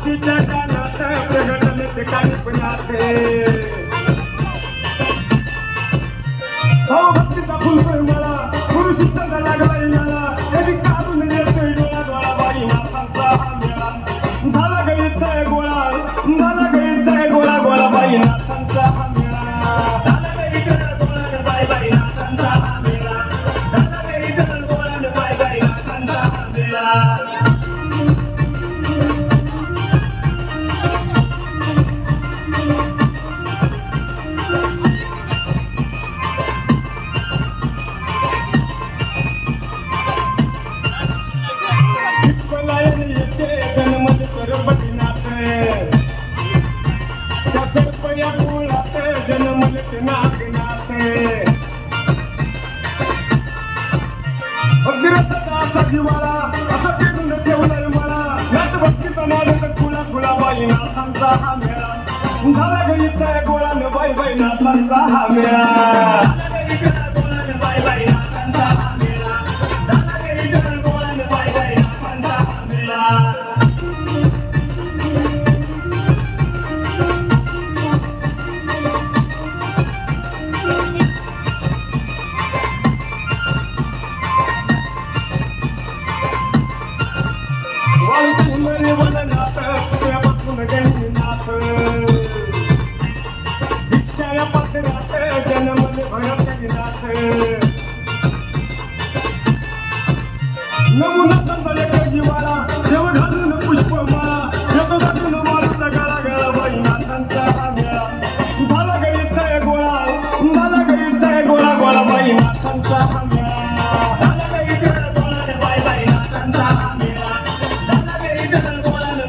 हातीच्या कानात प्रगटन ते कानिपणाते भाऊ भक्तीचा फुलतोय मला पुरुष संग लागलाय मला कधी काढून येतोय डोळा डोळा बाई नाथांचा हा मेळा झाला गळीतय गोळा झाला गळीतय गोळा गोळा बाई नाथांचा हा मेळा झाला गळीतय गोळा बाई बाई नाथांचा हा मेळा झाला गळीतय गोळा बाई बाई नाथांचा हा मेळा जीवाला असं ठेवून ठेवलंय मला नाथ भक्तीचा नाद खुला खुला बाई नाथांचा हा मेळा झाला गळीतय गोळा न बाई बाई नाथांचा हा मेळा झाला गळीतय गोळा न बाई बाई नाथांचा हा मेळा झाला गळीतय गोळा न बाई बाई नाथांचा हा मेळा वाळून वननाथ तुझ्यापासून गणिनाथ